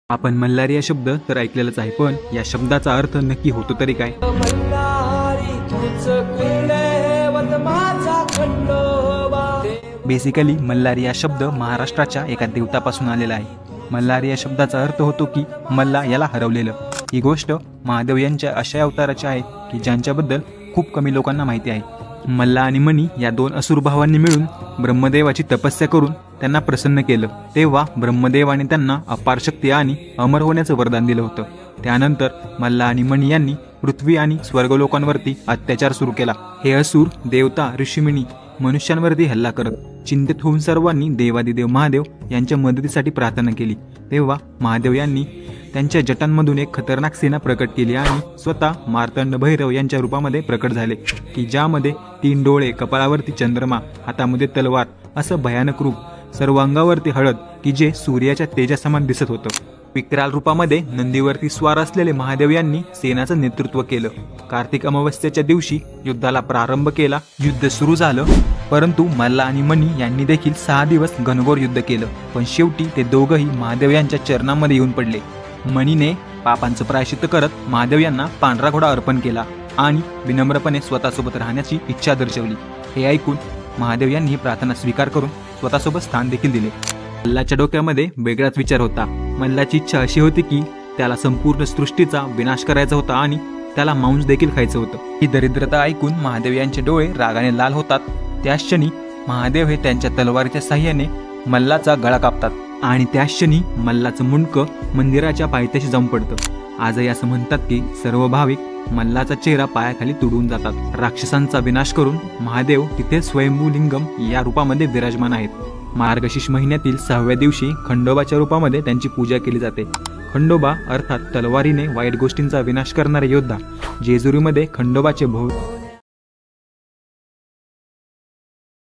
आपण मल्हारी या शब्द तर ऐकलेलाच आहे, पण या शब्दाचा अर्थ नक्की होतो तरी काय? बेसिकली मल्हारी या शब्द महाराष्ट्राच्या एका देवतापासून आलेला आहे. मल्हारी या शब्दाचा अर्थ होतो की मल्ला याला हरवलेलं. ही गोष्ट महादेव यांच्या अशा अवताराची आहे की ज्यांच्याबद्दल खूप कमी लोकांना माहिती आहे. मल्ला आणि मणी या दोन असुर भावांनी मिळून ब्रह्मदेवाची तपस्या करून त्यांना प्रसन्न केलं. तेव्हा ब्रह्मदेवाने त्यांना अपार शक्ती आणि अमर होण्याचं वरदान दिलं होतं. त्यानंतर मल्ला आणि मणी यांनी पृथ्वी आणि स्वर्गलोकांवरती अत्याचार सुरू केला. हे असुर देवता ऋषीमुनी मनुष्यांवरती हल्ला करत. चिंतित होऊन सर्वांनी देवादिदेव महादेव यांच्या मदतीसाठी प्रार्थना केली. तेव्हा महादेव यांनी त्यांच्या जटांमधून एक खतरनाक सेना प्रकट केली आणि स्वतः मार्तंड भैरव यांच्या रूपामध्ये प्रकट झाले, की ज्यामध्ये 3 डोळे, कपाळावरती चंद्रमा, हातामध्ये तलवार, असं भयानक रूप, सर्व अंगावरती हळद, की जे सूर्याच्या तेजासमान दिसत होतं. विक्राल रूपामध्ये नंदीवरती स्वार असलेले महादेव यांनी सेनाचं नेतृत्व केलं. कार्तिक अमावस्येच्या दिवशी युद्धाला प्रारंभ केला. युद्ध सुरू झालं, परंतु मल्ला आणि मणी यांनी देखील 6 दिवस घनघोर युद्ध केलं. पण शेवटी ते दोघंही महादेव यांच्या चरणांमध्ये येऊन पडले. मणीने पापांचं प्रायश्चित्त करत महादेव यांना पांढरा घोडा अर्पण केला आणि विनम्रपणे स्वतःसोबत राहण्याची इच्छा दर्शवली. हे ऐकून महादेव यांनी ही प्रार्थना स्वीकार करून स्वतःसोबत स्थान देखील दिले. मल्लाच्या डोक्यामध्ये वेगळाच विचार होता. मल्लाची इच्छा अशी होती की त्याला संपूर्ण सृष्टीचा विनाश करायचा होता आणि त्याला मांस देखील खायचं होतं. ही दरिद्रता ऐकून महादेव यांचे डोळे रागाने लाल होतात. त्याच क्षणी महादेव हे त्यांच्या तलवारीच्या साह्याने मल्लाचा गळा कापतात आणि त्याच क्षणी मल्लाचं मुंडकं मंदिराच्या पायथ्याशी जाऊन पडतं. आजही असं म्हणतात की सर्व भाविक मल्लाचा चेहरा पायाखाली तुडवून जातात. राक्षसांचा विनाश करून महादेव तिथे स्वयंभू लिंगम या रूपामध्ये विराजमान आहेत. मार्गशीर्ष महिन्यातील 6व्या दिवशी खंडोबाच्या रूपामध्ये त्यांची पूजा केली जाते. खंडोबा अर्थात तलवारीने वाईट गोष्टींचा विनाश करणारे योद्धा. जेजुरीमध्ये खंडोबाचे